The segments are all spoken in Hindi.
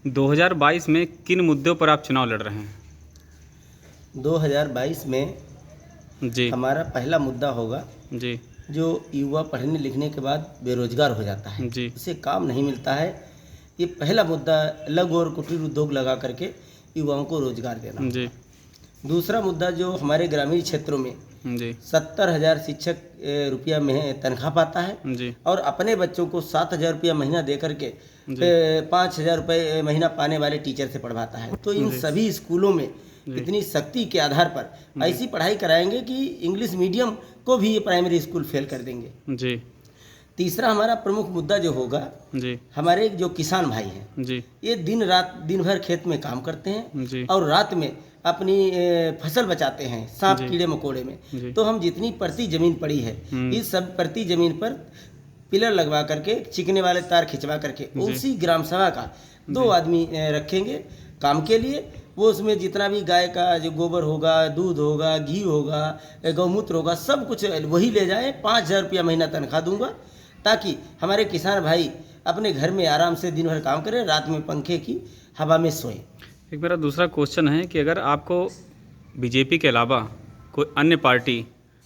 2022 में किन मुद्दों पर आप चुनाव लड़ रहे हैं? 2022 में जी। हमारा पहला मुद्दा होगा जी। जो युवा पढ़ने लिखने के बाद बेरोजगार हो जाता है, जी। उसे काम नहीं मिलता है। ये पहला मुद्दा लघु और कुटीर उद्योग लगा करके युवाओं को रोजगार देना जी। होगा। दूसरा मुद्दा जो हमारे ग्रामीण क्षेत्रों में जी। 70,000 शिक्षक रुपया में तनख्वाह पाता है जी। और अपने बच्चों को 7,000 रुपया महीना दे करके 5,000 रुपये महीना पाने वाले टीचर से पढ़वाता है। तो इन सभी स्कूलों में इतनी सख्ती के आधार पर ऐसी पढ़ाई कराएंगे कि इंग्लिश मीडियम को भी ये प्राइमरी स्कूल फेल कर देंगे। जी। तीसरा हमारा प्रमुख मुद्दा जो होगा जी। हमारे जो किसान भाई हैं जी। ये दिन भर खेत में काम करते हैं जी। और रात में अपनी फसल बचाते हैं सांप कीड़े मकोड़े में। तो हम जितनी प्रति जमीन पड़ी है इस सब प्रति जमीन पर पिलर लगवा करके चिकने वाले तार खिंचवा करके उसी ग्राम सभा का 2 आदमी रखेंगे काम के लिए। वो उसमें जितना भी गाय का जो गोबर होगा, दूध होगा, घी होगा, गौमूत्र होगा, सब कुछ वही ले जाए। 5,000 रुपया महीना तनख्वाह दूंगा ताकि हमारे किसान भाई अपने घर में आराम से दिन भर काम करें, रात में पंखे की हवा में सोएं। एक मेरा दूसरा क्वेश्चन है कि अगर आपको बीजेपी के अलावा कोई अन्य पार्टी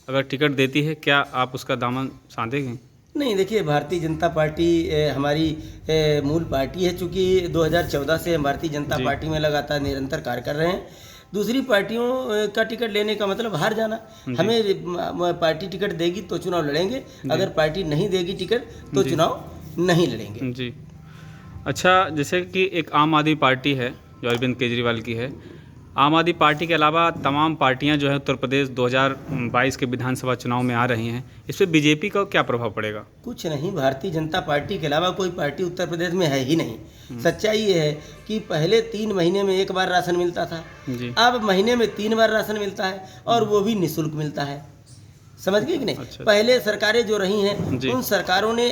अगर टिकट देती है, क्या आप उसका दामन साधेंगे? नहीं, देखिए भारतीय जनता पार्टी हमारी मूल पार्टी है। चूँकि 2014 से हम भारतीय जनता पार्टी में लगातार निरंतर कार्य कर रहे हैं। दूसरी पार्टियों का टिकट लेने का मतलब हार जाना। हमें पार्टी टिकट देगी तो चुनाव लड़ेंगे, अगर पार्टी नहीं देगी टिकट तो चुनाव नहीं लड़ेंगे। जी। अच्छा, जैसे कि एक आम आदमी पार्टी है जो अरविंद केजरीवाल की है। आम आदमी पार्टी के अलावा तमाम पार्टियां जो है उत्तर प्रदेश 2022 के विधानसभा चुनाव में आ रही हैं, इस पर बीजेपी का क्या प्रभाव पड़ेगा? कुछ नहीं, भारतीय जनता पार्टी के अलावा कोई पार्टी उत्तर प्रदेश में है ही नहीं। सच्चाई ये है कि पहले 3 महीने में 1 बार राशन मिलता था, अब महीने में 3 बार राशन मिलता है और वो भी निःशुल्क मिलता है। समझ गए कि नहीं? अच्छा। पहले सरकारें जो रही हैं उन सरकारों ने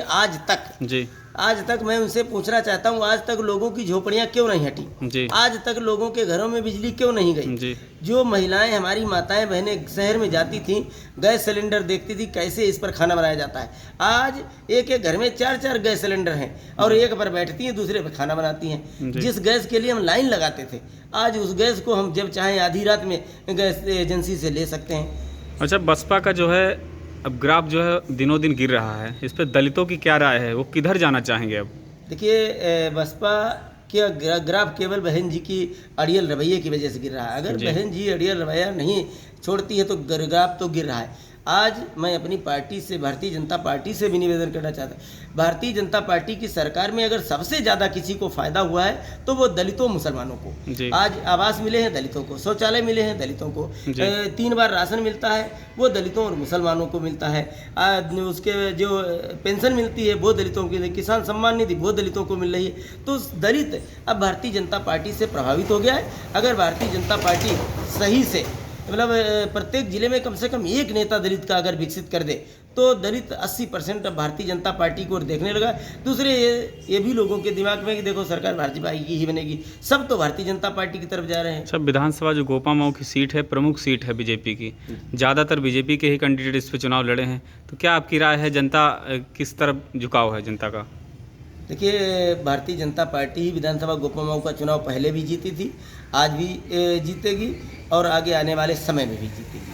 आज तक मैं उनसे पूछना चाहता हूँ, आज तक लोगों की झोपड़ियाँ क्यों नहीं हटी? आज तक लोगों के घरों में बिजली क्यों नहीं गई? जो महिलाएं हमारी माताएं बहनें शहर में जाती थीं, गैस सिलेंडर देखती थी कैसे इस पर खाना बनाया जाता है। आज एक एक घर में 4-4 गैस सिलेंडर हैं और एक पर बैठती हैं, दूसरे पर खाना बनाती हैं। जिस गैस के लिए हम लाइन लगाते थे, आज उस गैस को हम जब चाहें आधी रात में गैस एजेंसी से ले सकते हैं। अच्छा, बसपा का जो है अब ग्राफ जो है दिनों दिन गिर रहा है, इस पर दलितों की क्या राय है? वो किधर जाना चाहेंगे अब? देखिए, बसपा के ग्राफ केवल बहन जी की अड़ियल रवैये की वजह से गिर रहा है। अगर बहन जी अड़ियल रवैया नहीं छोड़ती है तो ग्राफ तो गिर रहा है। आज मैं अपनी पार्टी से, भारतीय जनता पार्टी से भी निवेदन करना चाहता हूँ, भारतीय जनता पार्टी की सरकार में अगर सबसे ज़्यादा किसी को फायदा हुआ है तो वो दलितों मुसलमानों को। आज आवास मिले हैं दलितों को, शौचालय मिले हैं दलितों को, 3 बार राशन मिलता है वो दलितों और मुसलमानों को मिलता है। उसके जो पेंशन मिलती है वो दलितों की, किसान सम्मान निधि वो दलितों को मिल रही है। तो दलित अब भारतीय जनता पार्टी से प्रभावित हो गया है। अगर भारतीय जनता पार्टी सही से मतलब प्रत्येक जिले में कम से कम एक नेता दलित का अगर विकसित कर दे तो दलित 80% अब भारतीय जनता पार्टी को देखने लगा। दूसरे ये भी लोगों के दिमाग में कि देखो सरकार भाजपा की ही बनेगी, सब तो भारतीय जनता पार्टी की तरफ जा रहे हैं। सब विधानसभा जो गोपामाऊ की सीट है, प्रमुख सीट है बीजेपी की, ज़्यादातर बीजेपी के ही कैंडिडेट इस पर चुनाव लड़े हैं, तो क्या आपकी राय है, जनता किस तरफ झुकाव है जनता का? देखिए, भारतीय जनता पार्टी ही विधानसभा गोपामाऊ का चुनाव पहले भी जीती थी, आज भी जीतेगी और आगे आने वाले समय में भी जीतेगी।